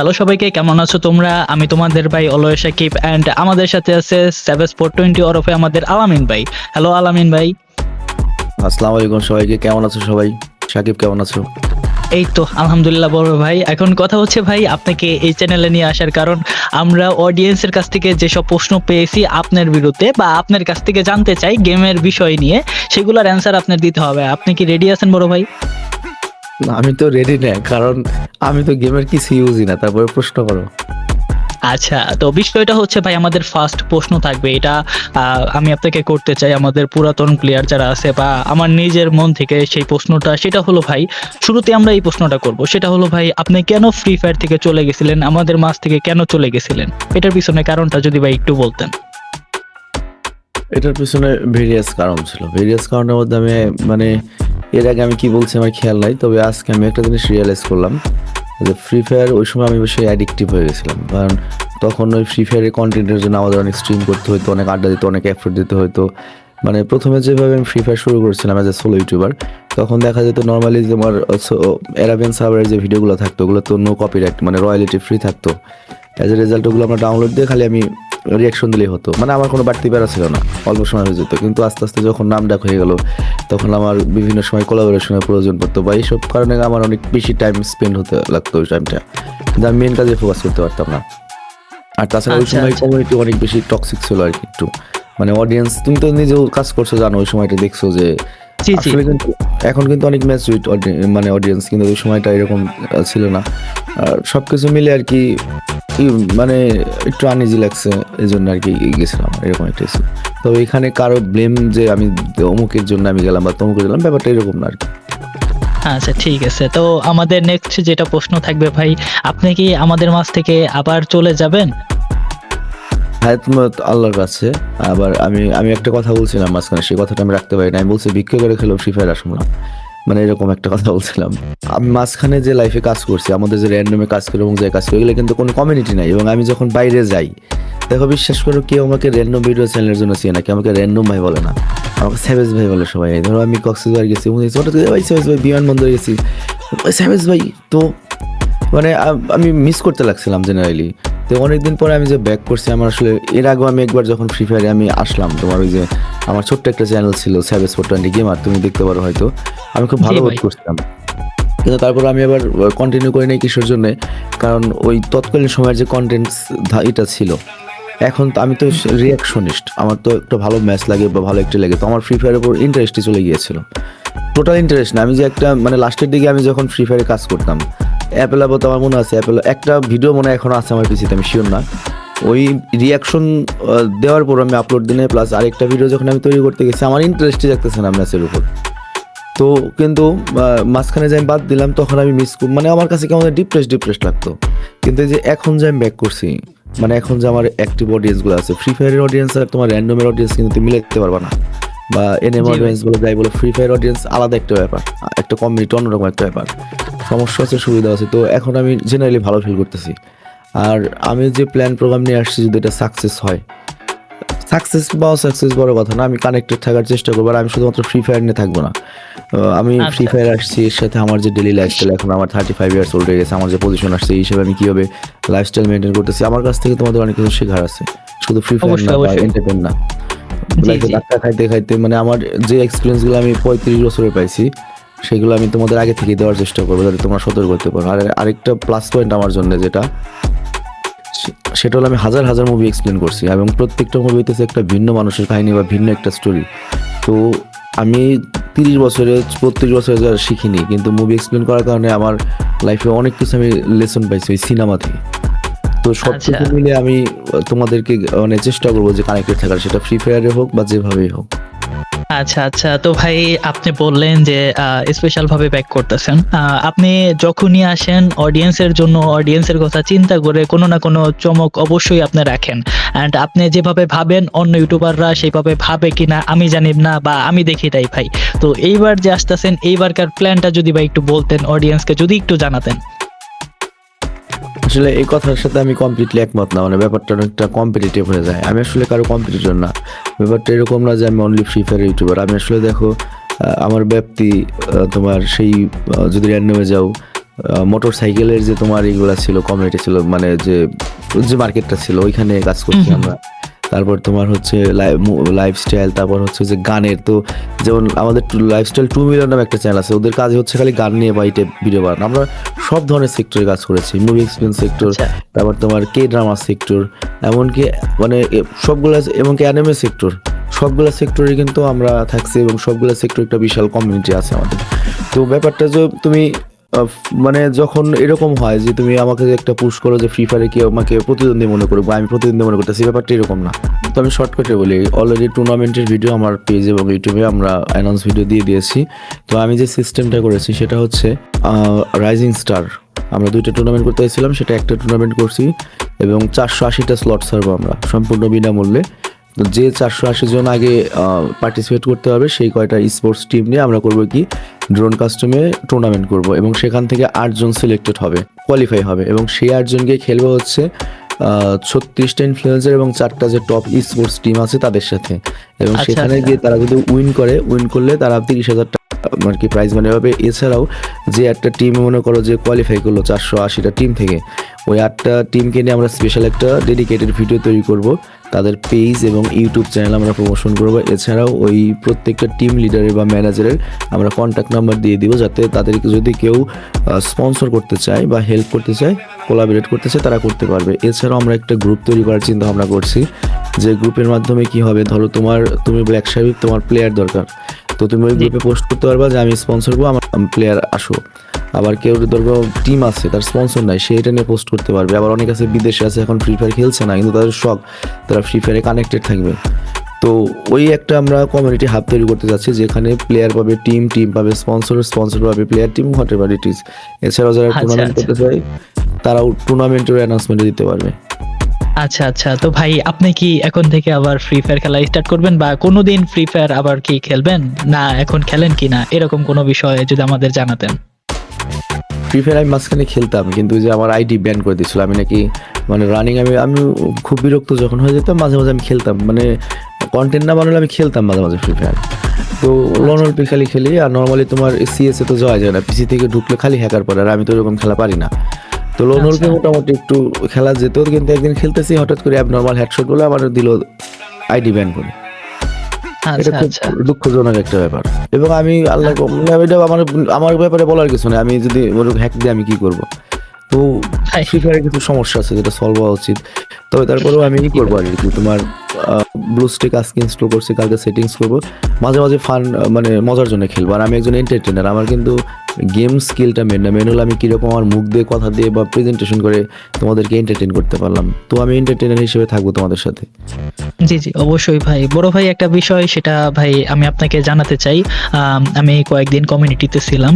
Hello সবাইকে, কেমন আছো তোমরা? আমি তোমাদের ভাই অলয় সাকিব অ্যান্ড আমাদের সাথে আছে সেভেস 420 ওরফে আমাদের আলামিন ভাই। হ্যালো আলামিন ভাই। আসসালামু আলাইকুম সবাইকে, কেমন আছো সবাই? সাকিব কেমন আছো? এই তো আলহামদুলিল্লাহ বড় ভাই। এখন কথা হচ্ছে ভাই, আপনাকে এই চ্যানেলে নিয়ে আসার কারণ আমরা অডিয়েন্সের কাছ থেকে যেসব প্রশ্ন পেয়েছি আপনার বিরুদ্ধে বা আপনার কাছ থেকে জানতে চাই গেমের বিষয় নিয়ে, সেগুলোর অ্যান্সার আপনার দিতে হবে। আপনি কি রেডি আছেন বড় ভাই? না, আমি তো রেডি না, কারণ আমি তো গেমের কিছু ইউজই না, তারপরে প্রশ্ন করো। আচ্ছা, তো বিষয়টা হচ্ছে ভাই, আমাদের ফার্স্ট প্রশ্ন থাকবে এটা। আমি আপনাকে করতে চাই, আমাদের পুরাতন প্লেয়ার যারা আছে বা আমার নিজের মন থেকে সেই প্রশ্নটা, সেটা হলো ভাই, শুরুতে আমরা এই প্রশ্নটা করব। সেটা হলো ভাই, আপনি কেন ফ্রি ফায়ার থেকে চলে গেছিলেন, আমাদের মাঝ থেকে কেন চলে গেছিলেন? এটার পিছনে কারণটা যদি ভাই একটু বলতেন। এটার পিছনে ভেরিয়াস কারণ ছিল। ভেরিয়াস কারণের মধ্যে আমি মানে এর আগে আমি কি বলছি আমার খেয়াল নাই, তবে আজকে আমি একটা জিনিস রিয়েলাইজ করলাম যে ফ্রি ফায়ার ওই সময় আমি বেশি অ্যাডিকটিভ হয়ে গেছিলাম। কারণ তখন ওই ফ্রি ফায়ারের কন্টেন্টের জন্য আমাদের অনেক স্ট্রিম করতে হতো, অনেক আড্ডা দিতে, অনেক এফোর্ট দিতে হতো। মানে প্রথমে যেভাবে আমি ফ্রি ফায়ার শুরু করেছিলাম অ্যাজ এ সোলো ইউটিউবার, তখন দেখা যেত নর্মালি যে আমার অ্যারাবিয়ান সার্ভারের যে ভিডিওগুলো থাকতো ওগুলো তো নো কপিরাইট, মানে রয়্যালিটি ফ্রি থাকতো। অ্যাজ এ রেজাল্ট ওগুলো আমরা ডাউনলোড দিয়ে খালি আমি রিয়াকশন দিলেই হতো, মানে আমার কোনো বাড়তি বেড়া ছিল না, অল্প সময় হয়ে যেত। কিন্তু আস্তে আস্তে যখন নাম ডাক হয়ে গেল, তখন আমার বিভিন্ন সময় কোলাবোরেশনের প্রয়োজন পড়তো, বা এইসব কারণে আমার অনেক বেশি টাইম স্পেন্ড হতে লাগতো ওই টাইমটা, যা আমি মেন কাজে ফোকাস করতে পারতাম না। আর তাছাড়া ওই আচ্ছা সময় আচ্ছা। কমিউনিটি অনেক বেশি টক্সিক ছিল আর কি, একটু মানে অডিয়েন্স, তুমি তো নিজেও কাজ করছো জানো, ওই সময়টা দেখছো যে জি জি। আসলে কিন্তু এখন কিন্তু অনেক ম্যাচুইড মানে অডিয়েন্স, কিন্তু ওই সময়টা এরকম ছিল না। আর সবকিছু মিলে আর কি মানে একটু আনইজি লাগছে, এই জন্য আর কি গেছিলাম, এরকম একটা ছিল। তো এখানে কারো ব্লেম যে আমি অমুকের জন্য আমি গেলাম বা তমুকের গেলাম, ব্যাপারটা এরকম না আর কি। আচ্ছা ঠিক আছে, তো আমাদের নেক্সট যেটা প্রশ্ন থাকবে ভাই, আপনি কি আমাদের মাঝ থেকে আবার চলে যাবেন? হায়াতমত আল্লাহর কাছে। আবার আমি আমি একটা কথা বলছিলাম মাঝখানে, সেই কথাটা আমি রাখতে পারি না। আমি বলছি ভিক্ষা করে খেলেও ফ্রি ফায়ার আসবো না, মানে এরকম একটা কথা বলছিলাম। আমি মাঝখানে যে লাইফে কাজ করছি, আমাদের যে র্যান্ডমে কাজ করে এবং যে কাজ করে, এগুলো কিন্তু কোনো কমিউনিটি নাই। এবং আমি যখন বাইরে যাই, দেখো বিশ্বাস করো, কেউ আমাকে র্যান্ডম ভিডিও চ্যানেলের জন্য চেয়ে না, কেউ আমাকে র্যান্ডম ভাই বলে না, আমাকে স্যাভেজ ভাই বলে সবাই। ধরো আমি কক্সবাজার গেছি, হঠাৎ করে ভাই স্যাভেজ ভাই, বিমানবন্দরে গেছি, ওই স্যাভেজ ভাই। তো মানে আমি মিস করতে লাগছিলাম জেনারেলি। তো অনেকদিন পরে আমি যে ব্যাক করছি, আমার আসলে এর আগেও আমি একবার যখন ফ্রি ফায়ারে আমি আসলাম, তোমার ওই যে আমার ছোট্ট একটা চ্যানেল ছিল স্যাভেজ 420 গেমার, তুমি দেখতে পারো হয়তো, আমি খুব জি ভালো বোধ ভাই। করছিলাম। কিন্তু তারপর আমি আবার কন্টিনিউ করি নাই, কিসের জন্য? কারণ ওই তৎকালীন সময়ের যে কন্টেন্টস এটা ছিল। এখন তো আমি তো রিয়াকশনিস্ট, আমার তো একটা ভালো ম্যাচ লাগে বা ভালো একটা লাগে, তো আমার ফ্রি ফায়ারের উপর ইন্টারেস্টই চলে গিয়েছিল। টোটাল ইন্টারেস্ট না, আমি যে একটা মানে লাস্টের দিকে আমি যখন ফ্রি ফায়ারে কাজ করতাম, অ্যাপেল আবো তো আমার মনে আছে, অ্যাপেল একটা ভিডিও মনে হয় এখনো আছে আমার পিছিয়ে, আমি শিওর না। ওই রিয়াকশন দেওয়ার পর আমি আপলোড দিনে প্লাস আরেকটা ভিডিও যখন আমি তৈরি করতে গেছি, আমার ইন্টারেস্টই থাকতেছে না ম্যাচের উপর। তো কিন্তু মাঝখানে যে আমি বাদ দিলাম, তখন আমি মানে আমার কাছে কেমন ডিপ্রেস লাগতো। কিন্তু এই যে এখন যে আমি ব্যাক করছি, মানে এখন যে আমার অ্যাক্টিভ অডিয়েন্সগুলো আছে, ফ্রি ফায়ারের অডিয়েন্স আর তোমার র্যান্ডমের অডিয়েন্স কিন্তু তুমি মিলাতে পারবা না। বা এনএম জি ভাই। অডিয়েন্স বলে যাই বলে, ফ্রি ফায়ার অডিয়েন্স আলাদা একটা ব্যাপার, একটা কমিউনিটি অন্যরকম একটা ব্যাপার। সমস্যা আছে, সুবিধা আছে। তো এখন আমি জেনারেলি ভালো ফিল করতেছি। আর আমি যে প্ল্যান প্রোগ্রাম নিয়ে আসছি, যদি এটা সাকসেস হয়, সাকসেস বড় কথা না, আমি কানেক্টেড থাকার চেষ্টা করবো। আর আমি শুধুমাত্র ফ্রি ফায়ার নিয়ে থাকবো না, আমি ফ্রি আচ্ছা ফায়ার আসছি, এর সাথে আমার যে ডেলি লাইফস্টাইল, এখন আমার 35 ইয়ার্স ওল্ড হয়ে গেছে, আমার যে পজিশন আসছে, এই হিসেবে আমি কীভাবে লাইফস্টাইল মেনটেন করতেছি, আমার কাছ থেকে তোমাদের অনেক কিছু শেখার আছে, শুধু ফ্রি ফায়ার না অবশ্যই বা অবশ্যই। এন্টারটেন না। জি লাইফে জি। ধাক্কা খাইতে খাইতে মানে আমার যে এক্সপিরিয়েন্সগুলো আমি 35 বছরে পাইছি, সেগুলো আমি তোমাদের আগে থেকে দেওয়ার চেষ্টা করবো, যাতে তোমরা সতর্ক করতে পারো। আর আরেকটা প্লাস পয়েন্ট আমার জন্য যেটা, সেটা হলো আমি হাজার হাজার মুভি এক্সপ্লেন করছি, এবং প্রত্যেকটা মুভি হইতেছে একটা ভিন্ন মানুষের কাহিনী বা ভিন্ন একটা স্টোরি। তো আমি 30 বছরে 32 বছরে যা শিখিনি, কিন্তু মুভি এক্সপ্লেন করার কারণে আমার লাইফে অনেক কিছু আমি লেসন পাইছি ওই সিনেমা থেকে। তো সব আচ্ছা কিছু মিলে আমি তোমাদেরকে মানে চেষ্টা করবো যে কানেক্টেড থাকার, সেটা ফ্রি ফায়ারে হোক বা যেভাবেই হোক। আচ্ছা আচ্ছা, তো ভাই আপনি বললেন যে স্পেশাল ভাবে ব্যাক করতেছেন। আপনি যখনই আসেন অডিয়েন্সের জন্য, অডিয়েন্সের কথা চিন্তা করে কোনো না কোনো চমক অবশ্যই আপনি রাখেন। অ্যান্ড আপনি যেভাবে ভাবেন অন্য ইউটিউবাররা সেভাবে ভাবে কিনা আমি জানি না, বা আমি দেখি তাই ভাই। তো এইবার যে আসতেছেন, এইবারকার প্ল্যানটা যদি ভাই একটু বলতেন, অডিয়েন্সকে যদি একটু জানাতেন। আসলে এই কথার সাথে আমি কমপ্লিটলি একমত না, মানে ব্যাপারটা অনেকটা কম্পিটিটিভ হয়ে যায়। আমি আসলে কারো কম্পিটিটর না, ব্যাপারটা এরকম না যে আমি অনলি ফ্রি ফায়ার ইউটিউবার। আমি আসলে দেখো আমার ব্যাপ্তি, তোমার সেই যদি র্যান্ডমে যাও, মোটর সাইকেলের যে তোমার এগুলা ছিল, কমিউনিটি ছিল, মানে যে যে মার্কেটটা ছিল ওইখানে কাজ করছি আমরা। তারপর তোমার হচ্ছে লাইফস্টাইল, তারপর হচ্ছে যে গানের, তো যেমন আমাদের লাইফস্টাইল 2 মিলিয়ন নামে একটা চ্যানেল আছে, ওদের কাজ হচ্ছে খালি গান নিয়ে বা এই টাইপ ভিডিও বানানো। আমরা সব ধরনের সেক্টরে কাজ করেছি, মুভি এক্সপিরিয়েন্স সেক্টর, আচ্ছা তারপর তোমার কে ড্রামা সেক্টর, এমনকি মানে সবগুলা, এমনকি অ্যানিমে সেক্টর, সবগুলা সেক্টরে কিন্তু আমরা থাকছি এবং সবগুলা সেক্টর একটা বিশাল কমিউনিটি আছে আমাদের। তো ব্যাপারটা যে তুমি মানে যখন এরকম হয় যে তুমি আমাকে যে একটা পুশ করো যে ফ্রি ফায়ারে কেউ আমাকে প্রতিদ্বন্দ্বী মনে করো বা আমি প্রতিদ্বন্দ্বী মনে করতেছি, ব্যাপারটা এরকম না। তো আমি শর্টকাটে বলি, অলরেডি টুর্নামেন্টের ভিডিও আমার পেজ এবং ইউটিউবে আমরা অ্যানাউন্স ভিডিও দিয়ে দিয়েছি। তো আমি যে সিস্টেমটা করেছি সেটা হচ্ছে রাইজিং স্টার, আমরা 2টা টুর্নামেন্ট করতে চাইছিলাম, সেটা একটা টুর্নামেন্ট করছি এবং 480টা স্লট ছাড়বো আমরা সম্পূর্ণ বিনামূল্যে। তো যে 480 জন আগে পার্টিসিপেট করতে হবে সেই কয়টা স্পোর্টস টিম নিয়ে আমরা করবো কি ড্রোন কাস্টমে টুর্নামেন্ট করব এবং সেখান থেকে 8 জন সিলেক্টেড হবে, কোয়ালিফাই হবে এবং সেই 8 জনকে খেলবে হচ্ছে 36টা ইনফ্লুয়েন্সার এবং 4টা যে টপ স্পোর্টস টিম আছে তাদের সাথে। এবং আচ্ছা সেখানে আচ্ছা গিয়ে তারা যদি উইন করলে তারা 30,000 টাকা আর কি প্রাইজ মানি পাবে। এছাড়াও যে একটা টিম মনে করো যে কোয়ালিফাই করলো 480টা টিম থেকে, ওই 8টা টিমকে নিয়ে আমরা স্পেশাল একটা ডেডিকেটেড ভিডিও তৈরি করব, তাদের পেজ এবং ইউটিউব চ্যানেল আমরা প্রমোশন করব। এছাড়াও ওই প্রত্যেকটা টিম লিডারের বা ম্যানেজারের আমরা কন্ট্যাক্ট নাম্বার দিয়ে দিব, যাতে তাদেরকে যদি কেউ স্পন্সর করতে চায় বা হেল্প করতে চায়, কোলাবরেট করতে চায়, তারা করতে পারবে। এছাড়াও আমরা একটা গ্রুপ তৈরি করার চিন্তা ভাবনা করছি, যে গ্রুপের মাধ্যমে কি হবে, ধরো তুমি ব্ল্যাক শাহিদ, তোমার প্লেয়ার দরকার, তো তুমি ওই জি গ্রুপে পোস্ট করতে পারবা যে আমি স্পন্সর করবো, আমার প্লেয়ার আসো। আবার কেউ ধরো টিম আছে তার স্পন্সর নাই, সে এটা নিয়ে পোস্ট করতে পারবে। আবার অনেক আছে বিদেশে আছে, এখন ফ্রি ফায়ার খেলছে না কিন্তু তাদের শখ, তারা ফ্রি ফায়ারে কানেক্টেড থাকবে। তো ওই একটা আমরা কমিউনিটি হাব তৈরি করতে যাচ্ছি, যেখানে প্লেয়ার পাবে টিম, টিম পাবে স্পন্সর, স্পন্সর পাবে player, team, what ever it is. এছাড়াও যারা আচ্ছা টুর্নামেন্ট আচ্ছা করতে চায় তারাও টুর্নামেন্টের অ্যানাউন্সমেন্ট দিতে পারবে। আচ্ছা আচ্ছা। তো ভাই আপনি কি এখন থেকে আবার ফ্রি ফায়ার খেলা স্টার্ট করবেন বা কোনোদিন ফ্রি ফায়ার আবার কি খেলবেন, না এখন খেলেন কি না, এরকম কোনো বিষয়ে যদি আমাদের জানাতেন। ফ্রি ফায়ার আমি মাঝখানে খেলতাম, কিন্তু ওই যে আমার আইডি ব্যান করে দিয়েছিল, আমি নাকি মানে রানিং, আমি খুব বিরক্ত যখন হয়ে যেতাম, মাঝে মাঝে আমি খেলতাম, মানে কন্টেন্ট না বানালে আমি খেলতাম মাঝে মাঝে ফ্রি ফায়ার। তো লনল পি খালি খেলি, আর নর্মালি তোমার সিএসএ তো যাওয়া যায় না, পিসি থেকে ঢুকলে খালি হ্যাকার পড়ে, আর আমি তো এরকম খেলা পারি না। তো লোনলকে আচ্ছা মোটামুটি একটু খেলা যেত, কিন্তু একদিন খেলতেছি হঠাৎ করে অ্যাবনর্মাল হেডশট বলে আমার দিল আইডি ব্যান করে। এটা আচ্ছা খুব আচ্ছা দুঃখজনক একটা ব্যাপার। এবং আমি আল্লাহ এটা আমার আমার ব্যাপারে বলার কিছু নেই, আমি যদি হ্যাক দিয়ে আমি কি করব। তো ভাই ফ্রি ফায়ারে কিছু সমস্যা আছে যেটা সলভ হওয়া উচিত। তবে তারপরেও আমি কি করবো আর কি, তোমার ব্লু স্টিক আজকে ইনস্টল করছি, কালকে সেটিংস করবো, মাঝে মাঝে ফান মানে মজার জন্য খেলবো। আর আমি একজন এন্টারটেনার, আমার কিন্তু গেম স্কিলটা মেন না, মেন হলো আমি কীরকম আমার মুখ দিয়ে কথা দিয়ে বা প্রেজেন্টেশন করে তোমাদেরকে এন্টারটেন করতে পারলাম। তো আমি এন্টারটেনার হিসেবে থাকবো তোমাদের সাথে। জি জি অবশ্যই ভাই। বড় ভাই একটা বিষয় সেটা ভাই আমি আপনাকে জানাতে চাই। আমি কয়েকদিন কমিউনিটিতে ছিলাম,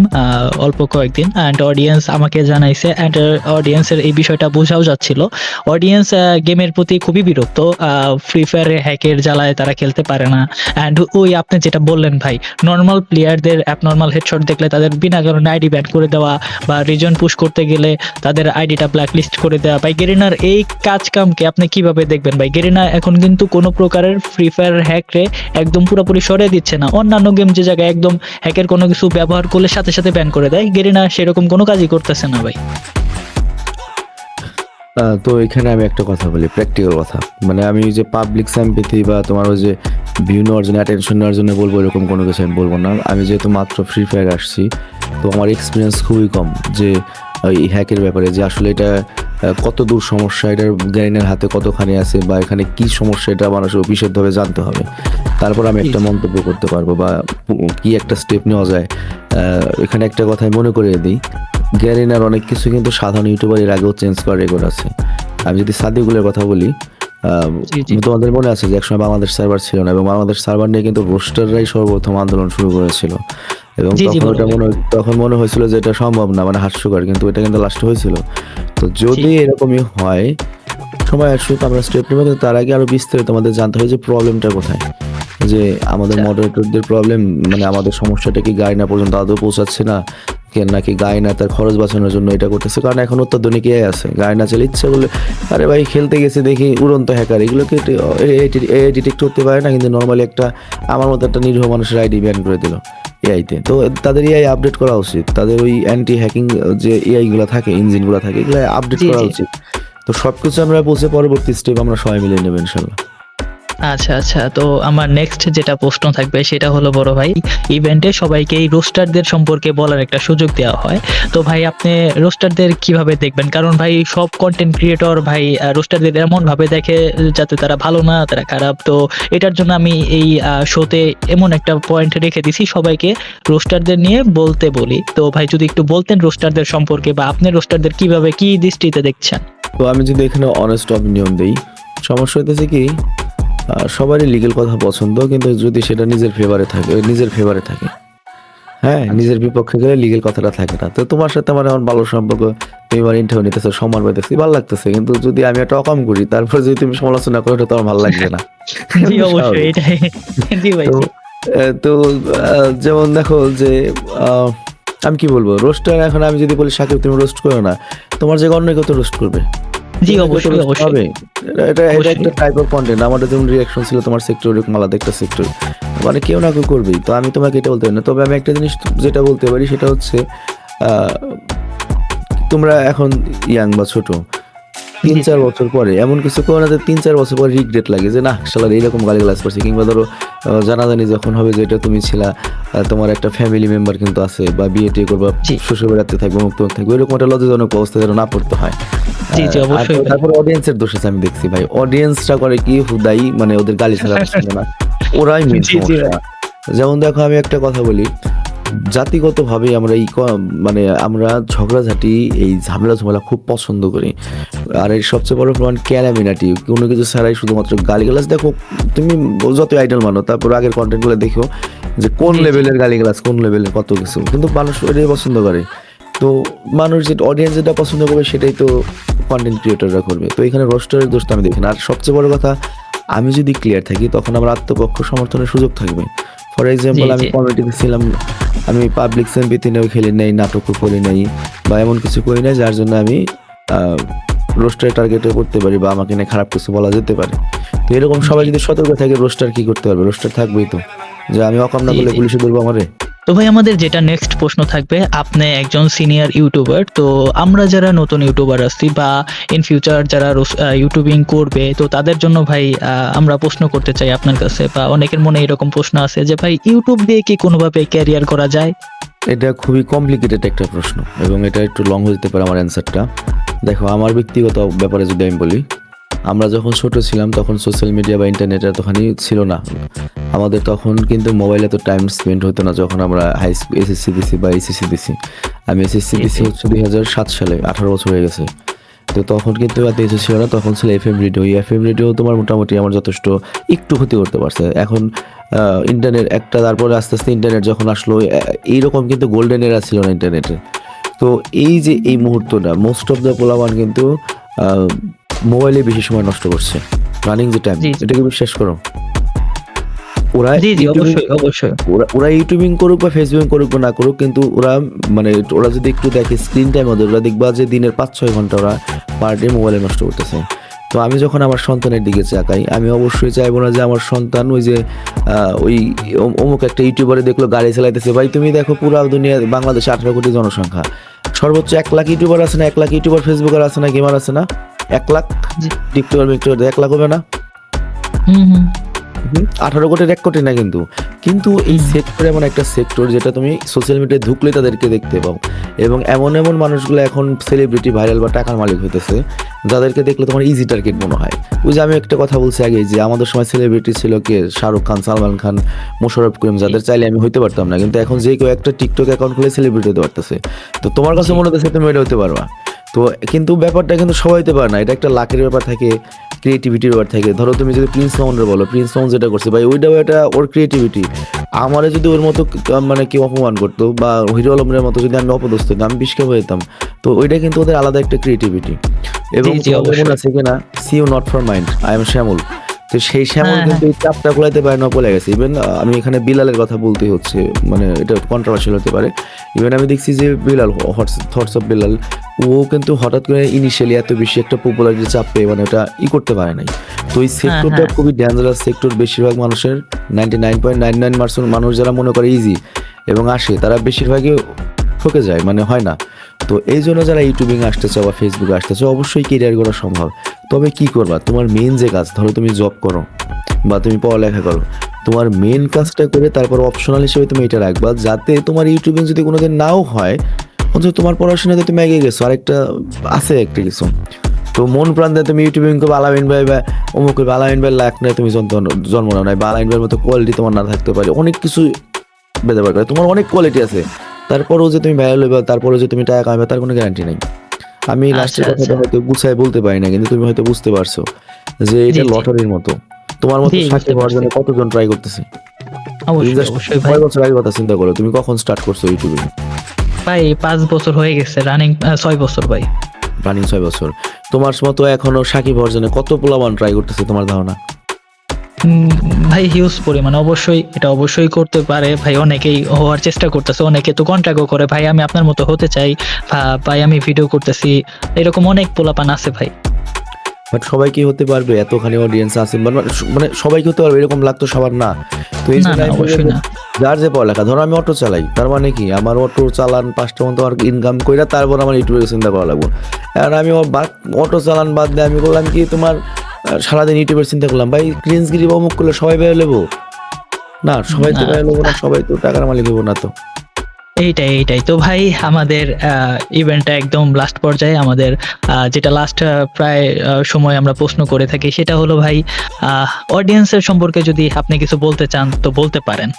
অল্প কয়েকদিন, অ্যান্ড অডিয়েন্স আমাকে জানাইছে, অ্যান্ড অডিয়েন্সের এই বিষয়টা বোঝাও যাচ্ছিল। অডিয়েন্স গেমের প্রতি খুবই বিরক্ত, ফ্রি ফায়ারে হ্যাকের জ্বালায় তারা খেলতে পারে না। অ্যান্ড ওই আপনি যেটা বললেন ভাই, নর্মাল প্লেয়ারদের অ্যাবনর্মাল হেডশট দেখলে তাদের বিনা কারণে আইডি ব্যান করে দেওয়া বা রিজন পুশ করতে গেলে তাদের আইডিটা ব্ল্যাক লিস্ট করে দেওয়া। ভাই গেরিনার এই কাজ কামকে আপনি কিভাবে দেখবেন ভাই? গেরিনা এখন কিন্তু কোনো প্রকারের ফ্রি ফায়ার হ্যাকরে একদম পুরোপুরি সরিয়ে দিচ্ছে না। অন্যান্য গেম যে জায়গায় একদম হ্যাকের কোনো কিছু ব্যবহার করলে সাথে সাথে ব্যান করে দেয়, গেরিনা সেরকম কোনো কাজই করতেছে না ভাই। তো এখানে আমি একটা কথা বলি, প্র্যাকটিক্যাল কথা, মানে আমি যে পাবলিক স্যাম্পিথি বা তোমার ওই যে ভিউ নেওয়ার জন্য, অ্যাটেনশন নেওয়ার জন্য বলবো, এরকম কোনো কিছু আমি বলবো না। আমি যেহেতু মাত্র ফ্রি ফায়ার আসছি, তো আমার এক্সপিরিয়েন্স খুবই কম যে এই হ্যাকের ব্যাপারে, যে আসলে এটা কত দূর সমস্যা, এটার গ্যারিনের হাতে কতখানি আছে বা এখানে কি সমস্যা, এটা মানুষের বিশদভাবে জানতে হবে, তারপর আমি একটা মন্তব্য করতে পারবো বা কি একটা স্টেপ নেওয়া যায়। এখানে একটা কথা আমি মনে করিয়ে দিই, গ্যারিনার অনেক কিছু কিন্তু সাধারণ ইউটিউবার এর আগেও চেঞ্জ করার রেকর্ড আছে। আমি যদি সাদিকুলের কথা বলি, জি জি তোমাদের মনে আছে যে একসময় বাংলাদেশ সার্ভার ছিল না, এবং বাংলাদেশ সার্ভার নিয়ে কিন্তু রোস্টাররাই সর্বপ্রথম আন্দোলন শুরু করেছিল। এবং জি জি তখন বড় ওটা ভাই। তখন মনে হয়েছিল যে এটা সম্ভব না, মানে হাস্যকর, কিন্তু এটা কিন্তু লাস্ট হয়েছিল। তো জি যদি এরকমই হয়, সময় আসুক আমরা স্টেপ নেবো, কিন্তু তার আগে আরো বিস্তারিত আমাদের জানতে হবে যে প্রবলেমটা কোথায়, যে আমাদের আচ্ছা মডারেটরদের প্রবলেম, মানে আমাদের সমস্যাটা কি গায়না পর্যন্ত আদৌ পৌঁছাচ্ছে না, নাকি গায়না তার খরচ বাঁচানোর জন্য এটা করতেছে। কারণ এখন অত্যাধুনিক এআই আছে, গায়না চালে ইচ্ছে বলে আরে ভাই খেলতে গেছে দেখি উড়ন্ত হ্যাকার, এগুলোকে এআই ডিটেক্ট করতে পারে না, কিন্তু নর্মালি একটা আমার মতো একটা নিরীহ মানুষের আইডি ব্যান করে দিল। এআইতে। তো তাদের এআই আপডেট করা উচিত, তাদের ওই অ্যান্টি হ্যাকিং যে এআই গুলা থাকে, ইঞ্জিন গুলা থাকে, এগুলো আপডেট জি, করা জি। উচিত। তো সবকিছু আমরা বলছে পরবর্তী স্টেপ আমরা সবাই মিলে নেবো ইনশাল্লাহ। আচ্ছা, আচ্ছা। তো আমার নেক্সট যেটা প্রশ্ন থাকবে সেটা হলো বড় ভাই, ইভেন্টে সবাইকেই রোস্টারদের সম্পর্কে বলার একটা সুযোগ দেওয়া হয়। তো ভাই আপনি রোস্টারদের কিভাবে দেখবেন? কারণ ভাই সব কনটেন্ট ক্রিয়েটর ভাই রোস্টারদের এমনভাবে দেখে যাতে তারা ভালো না, তারা খারাপ। তো এটার জন্য আমি এই শোতে এমন একটা পয়েন্ট রেখে দিছি, সবাইকে রোস্টারদের নিয়ে বলতে বলি। তো ভাই যদি একটু বলতেন রোস্টারদের সম্পর্কে, বা আপনি রোস্টারদের কিভাবে কি দৃষ্টিতে দেখছেন? তো আমি যদি এখানে অনেস্ট অপিনিয়ন দিই, সমস্যা হইতেছে কি, সবারই লিগেল কথা পছন্দ, কিন্তু যদি সেটা নিজের ফেভারে থাকে, হ্যাঁ, আচ্ছা। নিজের বিপক্ষে গেলে লিগেল কথাটা থাকে না। তো তোমার সাথে আমার এখন ভালো সম্পর্ক, তুমি আমার ইন্টারভিউ নিতেছো, সম্মান পাইতেছি, ভালো লাগতেছে। কিন্তু যদি আমি একটা অকাম করি, তারপর যদি তুমি সমালোচনা করো, এটা তো আমার ভালো লাগবে না। জি, অবশ্যই স্বাভাবিক। এটাই। জি ভাই, তো জি। তো যেমন দেখো যে আহ, আমি কি বলবো, রোস্টার এখন আমি যদি বলি সাকিব তুমি রোস্ট করো না, তোমার জায়গায় অন্য কেউ তো রোস্ট করবে। জি, অন্য কেউ তো অবশ্যই, roast অবশ্যই। হবে। এটা অবশ্যই। একটা টাইপ অফ কন্টেন্ট। আমাদের যেমন রিয়াকশন ছিল তোমার সেক্টর, এরকম আলাদা একটা সেক্টর, মানে কেউ না কেউ করবেই। তো আমি তোমাকে এটা বলতে পারি না, তবে আমি একটা জিনিস যেটা বলতে পারি সেটা হচ্ছে আহ, তোমরা এখন ইয়াং বা ছোট, জি, 3-4 বছর পরে এমন কিছু করো না যে 3-4 বছর পরে রিগ্রেট লাগে যে না শালার এইরকম গালিগালাজ করছে, কিংবা ধরো জানাজানি যখন হবে যে এটা তুমি ছিলা, তোমার একটা ফ্যামিলি মেম্বার কিন্তু আছে, বা বিয়ে টিয়ে করবা, জি। শ্বশুর বাড়িতে থাকবে, মুক্ত থাকবে, এরকম একটা লজ্জাজনক অবস্থা যেন না পড়তে হয়। জি, জি, আর অবশ্যই ভাই। তারপর অডিয়েন্সের দোষ আছে, আমি দেখছি ভাই অডিয়েন্সরা করে কি হুদাই, মানে ওদের গালি ছাড়া পছন্দ না, ওরাই মেন জি, জি সমস্যা। ভাই। যেমন দেখো আমি একটা কথা বলি, জাতিগতভাবে আমরা মানে আমরা ঝগড়াঝাটি, এই ঝামেলা খুব পছন্দ করি। আর এর সবচেয়ে বড় প্রমাণ ক্যালামিনাটি, কোনো কিছু ছাড়াই শুধুমাত্র গালিগালাজ। দেখো তুমি যত আইডল মানো, তারপর আগের কন্টেন্টগুলো দেখো যে কোন জি, জি। লেভেলের গালিগালাজ, কোন লেভেলের কত কিছু, কিন্তু মানুষ এটাই পছন্দ করে। তো মানুষ যেটা, অডিয়েন্স যেটা পছন্দ করবে সেটাই তো কন্টেন্ট ক্রিয়েটররা করবে। তো এখানে রোস্টারের দোষটা আমি দেখি না। আর সবচেয়ে বড় কথা, আমি যদি ক্লিয়ার থাকি তখন আমার আত্মপক্ষ সমর্থনের সুযোগ থাকবে। ফর জি, এক্সাম্পল, আমি জি। কমেডিতে ছিলাম, আমি পাবলিক সিম্পিথিনেও খেলি নাই, নাটকও করি নাই, বা এমন কিছু করি নাই যার জন্য আমি রোস্টার টার্গেটে করতে পারি, বা আমাকে নিয়ে খারাপ কিছু বলা যেতে পারে। তো এরকম সবাই জি, যদি সতর্ক থাকে, রোস্টার কি করতে পারবে? রোস্টার থাকবেই তো, যে আমি অকাম না জি, করলে জি। পুলিশে ধরবো আমারে। তো ভাই আমাদের যেটা নেক্সট প্রশ্ন থাকবে, আপনি একজন সিনিয়র ইউটিউবার, তো আমরা যারা নতুন ইউটিউবার আছি বা ইন ফিউচার যারা ইউটিউবিং করবে, তো তাদের জন্য ভাই আমরা প্রশ্ন করতে চাই আপনার কাছে, বা অনেকের মনে এরকম প্রশ্ন আছে যে ভাই ইউটিউব দিয়ে কি কোনোভাবে ক্যারিয়ার করা যায়? এটা খুবই কমপ্লিকেটেড একটা প্রশ্ন, এবং এটা একটু লং হয়ে যেতে পারে আমার অ্যান্সারটা। দেখো আমার ব্যক্তিগত ব্যাপারে যদি আমি বলি, আমরা যখন ছোট ছিলাম তখন সোশ্যাল মিডিয়া বা ইন্টারনেট এতখানি ছিল না। আমাদের তখন কিন্তু মোবাইলে তো টাইম স্পেন্ড হতো না, যখন আমরা হাই স্কুল এসএসসি দিছি বা এইচএসসি দিছি। আমি এসএসসি জি, দিছি জি। হচ্ছে 2007 সালে, 18 বছর হয়ে গেছে। তো তখন কিন্তু এত কিছু ছিল না, তখন ছিল এফএম রেডিও। এই এফএম রেডিও তোমার মোটামুটি আমার যথেষ্ট একটু ক্ষতি করতে পারছে। এখন ইন্টারনেট একটা, তারপরে আস্তে আস্তে ইন্টারনেট যখন আসলো, এইরকম কিন্তু গোল্ডেন এরা ছিল না ইন্টারনেটের। তো এই যে এই মুহূর্তটা, মোস্ট অফ দ্য পোলাপান কিন্তু মোবাইলে বেশি সময় নষ্ট করছে, রানিং যে টাইম, জি, জি। এটাকে বিশ্বাস করো। ওরা জি, জি, ইউটিউবিং, অবশ্যই, অবশ্যই। ওরা ইউটিউবিং করুক বা ফেসবুকিং করুক বা না করুক, কিন্তু ওরা মানে ওরা যদি একটু দেখে স্ক্রিন টাইম ওদের, ওরা দেখবা যে দিনের 5-6 ঘন্টা ওরা পার ডে মোবাইলে নষ্ট করতেছে। তো আমি যখন আমার সন্তানের দিকে তাকাই, আমি অবশ্যই চাইবো না যে আমার সন্তান ওই যে ওই অমুক একটা ইউটিউবারে দেখলো গাড়ি চালাইতেছে। ভাই তুমি দেখো পুরো দুনিয়া, বাংলাদেশে 18 কোটি জনসংখ্যা, সর্বোচ্চ 1 লাখ ইউটিউবার আছে না? 1 লাখ ইউটিউবার, ফেসবুকার আছে না, গেমার আছে না? 1 লাখ জি। টিকটকার 1 লাখ হবে না? হুম, হুম। 18 কোটির 1 কোটি না কিন্তু। কিন্তু এই হুম। সেক্টর এমন একটা সেক্টর যেটা তুমি সোশ্যাল মিডিয়ায় ঢুকলে তাদেরকে দেখতে পাও, এবং এমন এমন মানুষগুলো এখন সেলিব্রিটি, ভাইরাল বা টাকার মালিক হইতেছে, যাদেরকে দেখলে তোমার ইজি টার্গেট মনে হয়। ওই যে আমি একটা কথা বলছি আগে, যে আমাদের সময় সেলিব্রিটি ছিল কে, শাহরুখ খান, সালমান খান, মোশাররফ করিম, যাদের চাইলে আমি হইতে পারতাম না, কিন্তু এখন যে কেউ একটা টিকটক অ্যাকাউন্ট খুলে সেলিব্রিটি হতে পারতেছে। তো তোমার কাছে জি। মনে হচ্ছে তুমি এটা হতে পারবা। তো কিন্তু ব্যাপারটা কিন্তু সবাই হতে পারে না, এটা একটা লাকের ব্যাপার থাকে, ক্রিয়েটিভিটির ব্যাপার থাকে। ধরো তুমি যদি প্রিন্স মামুনের বলো, প্রিন্স মামুন যেটা করছে ভাই, ওইটাও এটা ওর ক্রিয়েটিভিটি। আমারে যদি ওর মতো মানে কেউ অপমান করতো, বা হিরো আলমের মতো যদি আমি অপদস্থ হইতাম, আমি বিষ্কা হয়ে যেতাম। তো ওইটা কিন্তু ওদের আলাদা একটা ক্রিয়েটিভিটি। এবং জি, জি, তোমাদের মনে অবশ্যই। আছে কিনা, see you not for mind, I am Shyamal. তো তো সেই শ্যামল হ্যাঁ, কিন্তু এই চাপটা কুলাইতে পারে না, বলে গেছে। ইভেন আমি এখানে বিলালের কথা বলতে হচ্ছে, মানে এটা কন্ট্রোভার্সিয়াল হতে পারে। ইভেন আমি দেখছি যে বিলাল, থটস অফ বিলাল, ও কিন্তু হঠাৎ করে ইনিশিয়ালি এত বেশি একটা পপুলারিটি চাপ পেয়ে মানে ওটা করতে পারে নাই। তো এই সেক্টরটা হ্যাঁ। খুবই ডেঞ্জারাস সেক্টর। বেশিরভাগ মানুষের 99.99% মানুষ যারা মনে করে ইজি এবং আসে, তারা বেশিরভাগই ঠকে যায়, মানে হয় না। তো এই জন্য যারা ইউটিউবিং আসতে চাও বা ফেসবুকে আসতে চাও, অবশ্যই কেরিয়ার করা সম্ভব। তবে কি করবা, তোমার মেইন যে কাজ, ধরো তুমি জব করো বা তুমি পড়ালেখা করো, তোমার মেইন কাজটা করে তারপর অপশনাল হিসেবে তুমি এটা রাখবা, যাতে তোমার ইউটিউবিং যদি কোনোদিন নাও হয়, অন্তত তোমার পড়াশোনাতে তুমি এগিয়ে গেছো। আরেকটা আছে একটা কিছু, তো মন প্রাণ দিয়ে তুমি ইউটিউবিং করবে, আলামিন ভাই বা অমুক করবে, আলামিন ভাই লাখ নেই, তুমি জন্ম নাও নাই, বা আলামিন ভাইয়ের মতো কোয়ালিটি তোমার না থাকতে পারে, অনেক কিছু বেঁধে পারে। তোমার অনেক কোয়ালিটি আছে, তারপরেও যে তুমি ভাইরাল হইবা, তারপরেও যে তুমি টাকা কামাবে, তার কোনো গ্যারান্টি নেই। আমি লাস্টের কথাটা হয়তো গুছায় বলতে পারি না, কিন্তু তুমি হয়তো বুঝতে পারছো যে জি, এটা জি। লটারির মতো। তোমার মতো জি, বুঝতে সাকিব হওয়ার পারছি। জন্য কতজন ট্রাই করতেছে। তুমি অবশ্যই, জাস্ট অবশ্যই ভাই। 6 বছর আগের কথা চিন্তা করো, তুমি কখন স্টার্ট করছো ইউটিউবে? ভাই ৫ বছর হয়ে গেছে, রানিং ৬ বছর ভাই। রানিং 6 বছর। তোমার মতো এখনো সাকিব হওয়ার জন্য কত পোলাপান ট্রাই করতেছে, তোমার ধারণা? উম, ভাই হিউজ পরিমাণ, অবশ্যই এটা অবশ্যই করতে পারে ভাই, অনেকেই হওয়ার চেষ্টা করতেছে, অনেকে তো কন্ট্রাক্টও করে ভাই আমি আপনার মতো হতে চাই, ভাই আমি ভিডিও করতেছি, এরকম অনেক পোলাপান আছে ভাই। বাট সবাই কি হতে পারবে? এতখানি অডিয়েন্স আছে, মানে সবাই কি হতে পারবে এরকম লাগতো সবার না। তো এই না, জন্য না, আমি বলবো অবশ্যই যে না। যার যে পড়ালেখা, ধরো আমি অটো চালাই, তার মানে কি আমার অটো চালান 5টা মতো আর ইনকাম কইরা তারপর আমার ইউটিউবে চিন্তা করা লাগবে। আর আমি অটো চালান বাদ দিয়ে আমি বললাম কি তোমার সারাদিন ইউটিউবের চিন্তা করলাম, ভাই ক্রিন্সগিরি বা অমুক করলে সবাই বের লেবো না, সবাই তো না, বের লেবো না, সবাই তো টাকার মালিক হবো না। তো এইটাই তো ভাই, আমাদের ইভেন্টটা একদম লাস্ট পর্যায়ে, আমাদের যেটা লাস্ট প্রায় সময় আমরা প্রশ্ন করে থাকি, সেটা হলো ভাই অডিয়েন্সের সম্পর্কে যদি আপনি কিছু বলতে চান তো বলতে পারেন।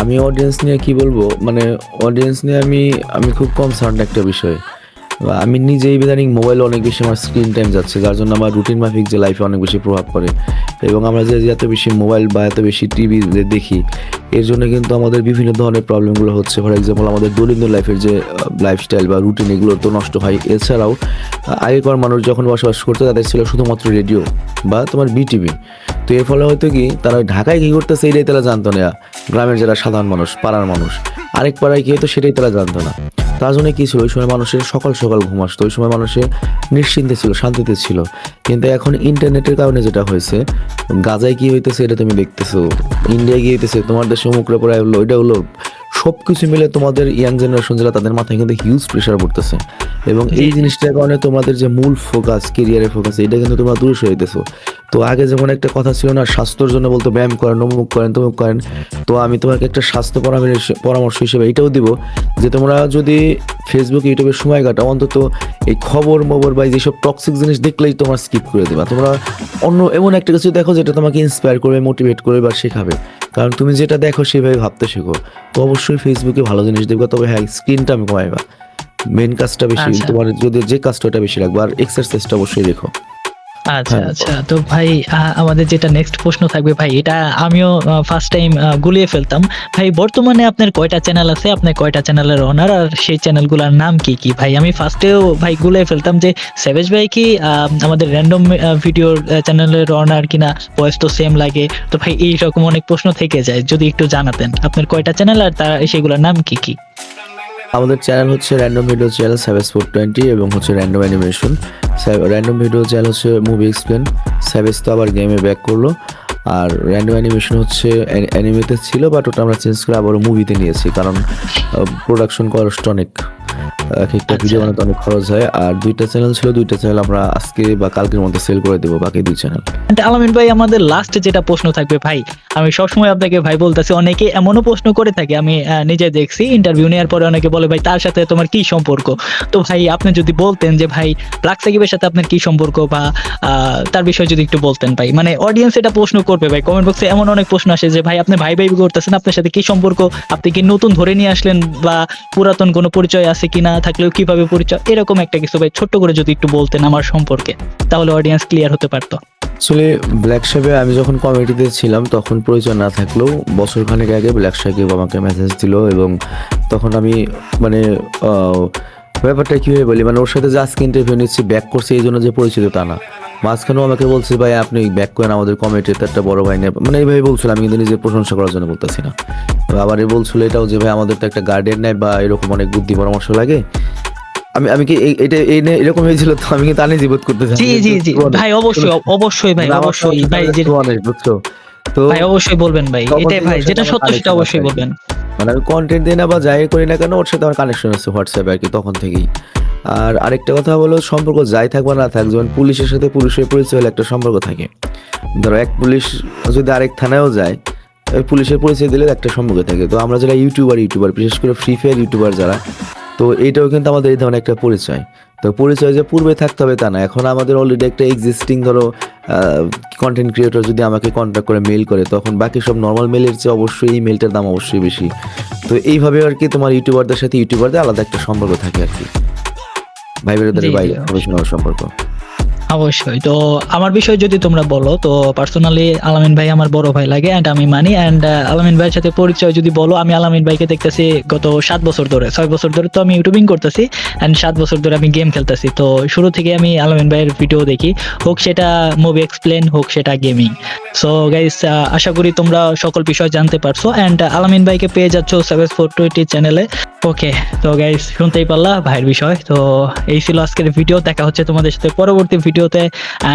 আমি অডিয়েন্স নিয়ে কি বলবো, মানে অডিয়েন্স নিয়ে আমি খুব কনসার্ন একটা বিষয়। আমি নিজেই ইদানিং মোবাইলে অনেক বেশি আমার স্ক্রিন টাইম যাচ্ছে, যার জন্য আমার রুটিন মাফিক যে লাইফে অনেক বেশি প্রভাব পড়ে। এবং আমরা যে এত বেশি মোবাইল বা এত বেশি টিভি যে দেখি, এর জন্য কিন্তু আমাদের বিভিন্ন ধরনের প্রবলেমগুলো হচ্ছে। ফর এক্সাম্পল, আমাদের দৈনন্দিন লাইফের যে লাইফস্টাইল বা রুটিন, এগুলো তো নষ্ট হয়। এছাড়াও আগেকার মানুষ যখন বসবাস করতো, তাদের ছিল শুধুমাত্র রেডিও বা তোমার বিটিভি। তো এর ফলে হয়তো কি, তারা ওই ঢাকায় কী করতেছে এটাই তারা জানতো না। গ্রামের যারা সাধারণ মানুষ, পাড়ার মানুষ, আরেক পাড়ায় কি হতো সেটাই তারা জানতো না। তার জন্য কি ছিল, ওই সময় মানুষের সকাল সকাল ঘুম আসতো, ওই সময় মানুষের নিশ্চিন্তে ছিল, শান্তিতে ছিল। কিন্তু এখন ইন্টারনেটের কারণে যেটা হয়েছে, গাজায় কি হইতেছে এটা তুমি দেখতেছো, ইন্ডিয়ায় কি হইতেছে, তোমার দেশে মুখরা পড়ে হলো, এটা হলো, সব কিছু মিলে তোমাদের ইয়াং জেনারেশন যারা, তাদের মাথায় কিন্তু হিউজ প্রেশার পড়তেছে। এবং এই জিনিসটার কারণে তোমাদের যে মূল ফোকাস, কেরিয়ারের ফোকাস, এটা কিন্তু তোমরা দূরে সরে যেতেছো। তো আগে যেমন একটা কথা ছিল না, স্বাস্থ্যের জন্য বলতো ব্যায়াম করেন, অমুক করেন, তমুক করেন। তো আমি তোমাকে একটা স্বাস্থ্য পরামর্শ হিসেবে এটাও দিব, যে তোমরা যদি ফেসবুক ইউটিউবের সময় কাটাও, অন্তত এই খবর বা যেসব টক্সিক জিনিস দেখলেই তোমরা স্কিপ করে দেবা। তোমরা অন্য এমন একটা কিছু দেখো যেটা তোমাকে ইন্সপায়ার করবে, মোটিভেট করবে বা শেখাবে। কারণ তুমি যেটা দেখো সেভাবে ভাবতে শেখো। তো অবশ্যই ফেসবুকে ভালো জিনিস দেখবা, তবে হ্যাঁ স্ক্রিনটা আমি কমাইবা। মেন কাজটা বেশি, আচ্ছা, তোমার যদি যে কাজটা ওটা বেশি রাখবা, আর এক্সারসাইজটা অবশ্যই রেখো। আচ্ছা, হ্যাঁ, আচ্ছা। তো ভাই আমাদের যেটা নেক্সট প্রশ্ন থাকবে ভাই, এটা আমিও ফার্স্ট টাইম গুলিয়ে ফেলতাম। ভাই বর্তমানে আপনার কয়টা চ্যানেল আছে? আপনি কয়টা চ্যানেলের ওনার? আর সেই চ্যানেলগুলোর নাম কি, কি? ভাই আমি ফার্স্টেও ভাই গুলিয়ে ফেলতাম যে সেভেজ ভাই কি আমাদের র‍্যান্ডম ভিডিওর চ্যানেলের ওনার কিনা, ভয়েস তো সেম লাগে। তো ভাই এইরকম অনেক প্রশ্ন থেকে যায়, যদি একটু জানাতেন আপনার কয়টা চ্যানেল আর সেগুলোর নাম কি, কি? আমাদের চ্যানেল হচ্ছে র্যান্ডম ভিডিও চ্যানেল স্যাভেজ 420, এবং হচ্ছে random animation. Random video channel হচ্ছে মুভি এক্সপ্লেন, স্যাভেজ তো আবার গেমে ব্যাক করলো। আর র্যান্ডম অ্যানিমেশন হচ্ছে অ্যানিমেতে ছিল, বাট ওটা আমরা চেঞ্জ করে আবারও মুভিতে নিয়েছি, কারণ প্রোডাকশন কস্ট অনেক, এক একটা ভিডিও আচ্ছা। বানাতে অনেক খরচ হয়। আর দুইটা চ্যানেল ছিল, দুইটা চ্যানেল আমরা আজকে বা কালকের মধ্যে সেল করে দেবো, বাকি 2 চ্যানেল। আলামিন ভাই, আমাদের লাস্ট যেটা প্রশ্ন থাকবে ভাই, আমি সবসময় আপনাকে ভাই বলতেছি, অনেকে এমনও প্রশ্ন করে থাকে, আমি নিজে দেখছি ইন্টারভিউ নেওয়ার পরে অনেকে বলে ভাই তার সাথে তোমার কি সম্পর্ক। তো ভাই আপনি যদি বলতেন যে ভাই ব্ল্যাক সাকিবের সাথে আপনার কি সম্পর্ক, বা তার বিষয়ে যদি একটু বলতেন ভাই, মানে অডিয়েন্স এটা প্রশ্ন করবে ভাই, কমেন্ট বক্সে এমন অনেক প্রশ্ন আসে যে ভাই আপনি ভাই ভাই করতেছেন, আপনার সাথে কি সম্পর্ক, আপনি কি নতুন ধরে নিয়ে আসলেন, বা পুরাতন কোনো পরিচয় আছে কিনা, থাকলেও কিভাবে পরিচয়, এরকম একটা কিছু ভাই ছোট্ট করে যদি একটু বলতেন আমার সম্পর্কে, তাহলে অডিয়েন্স ক্লিয়ার হতে পারতো। আসলে ব্ল্যাক সাহেবে আমি যখন কমিটিতে ছিলাম, তখন পরিচয় না থাকলেও বছরখানেক আগে ব্ল্যাক সাহেব আমাকে মেসেজ দিল, এবং তখন আমি মানে ব্যাপারটা কীভাবে বলি, মানে ওর সাথে যে আজকে ইন্টারভিউ নিচ্ছি ব্যাক করছে এই জন্য যে পরিচিত তা না। মাঝখানেও আমাকে বলছে ভাই আপনি ব্যাক করেন আমাদের কমিটিতে একটা বড় ভাই নেই, মানে এইভাবে বলছিল, আমি কিন্তু নিজের প্রশংসা করার জন্য বলতেছি না। তো আবার বলছিল এটাও যে ভাই আমাদের তো একটা গার্ডিয়ান নেই বা এরকম অনেক বুদ্ধি পরামর্শ লাগে। আমি আমি কি এটা এই নিয়ে এরকম হয়েছিল, তো আমি কিন্তু আনইজি বোধ করতেছি। জি জি জি ভাই, অবশ্যই অবশ্যই ভাই, অবশ্যই ভাই, বুঝছো তো ভাই অবশ্যই বলবেন ভাই, তখন এটাই থেকে ভাই ওর সাথে যেটা আমার সত্য সেটা কানেকশন আছে অবশ্যই আর কি। বলবেন। মানে আমি কন্টেন্ট দিই না বা যাই করি না কেন, ওর সাথে আমার কানেকশন আছে হোয়াটসঅ্যাপে আর কি, তখন থেকেই। আর আরেকটা কথা হলো, সম্পর্ক যাই থাক বা না থাক, যেমন পুলিশের সাথে পুলিশের পরিচয় হলে একটা সম্পর্ক থাকে। ধরো এক পুলিশ যদি আরেক থানায়ও যায়, ওই পুলিশের পরিচয় দিলে একটা সম্পর্ক থাকে। তো আমরা যারা ইউটিউবার বিশেষ করে ফ্রি ফায়ার ইউটিউবার যারা, তো এইটাও কিন্তু আমাদের এই ধরনের একটা পরিচয়। তো পরিচয় যে পূর্বে থাকতে হবে তা না, এখন আমাদের অলরেডি একটা এক্সিস্টিং ধরো কন্টেন্ট ক্রিয়েটর যদি আমাকে কন্ট্যাক্ট করে মেল করে, তখন বাকি সব নর্মাল মেলের চেয়ে অবশ্যই এই মেলটার দাম অবশ্যই বেশি। তো এইভাবে আর কি তোমার ইউটিউবারদের সাথে ইউটিউবারদের আলাদা একটা সম্পর্ক থাকে আর কি, ভাই জি ব্রাদারের ভাই জি প্রফেশনাল সম্পর্ক। অবশ্যই। তো আমার বিষয় যদি তোমরা বলো, তো পার্সোনালি আলামিন ভাই আমার বড় ভাই লাগে এন্ড আমি মানি। এন্ড আলামিন ভাইয়ের সাথে পরিচয় যদি বলো, আমি আলামিন ভাইকে দেখতেছি গত 7 বছর ধরে, 6 বছর ধরে তো আমি ইউটিউবিং করতেছি এন্ড 7 বছর ধরে আমি গেম খেলতেছি। তো শুরু থেকে আমি আলামিন ভাইয়ের ভিডিও দেখি, হোক সেটা মুভি এক্সপ্লেন, হোক সেটা গেমিং। সো গাইস, আশা করি তোমরা সকল বিষয় জানতে পারছো এন্ড আলামিন ভাইকে পেয়ে যাচ্ছ 7420 চ্যানেলে। ওকে, তো গাইস শুনতেই পারলা ভাইয়ের বিষয়। তো এই ছিল আজকের ভিডিও, দেখা হচ্ছে তোমাদের সাথে পরবর্তী ভিডিওতে।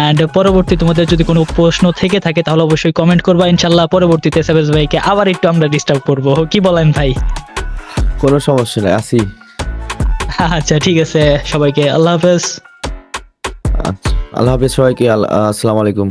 এন্ড পরবর্তী তোমাদের যদি কোনো প্রশ্ন থেকে থাকে তাহলে অবশ্যই কমেন্ট করবা, ইনশাল্লাহ পরবর্তীতে সাবেজ ভাইকে আবার একটু আমরা ডিস্টার্ব করবো, কি বলেন ভাই? কোনো সমস্যা নাই, আসি। আচ্ছা ঠিক আছে, সবাইকে আল্লাহ হাফেজ। আচ্ছা, আল্লাহ হাফেজ সবাইকে, আসসালামু আলাইকুম।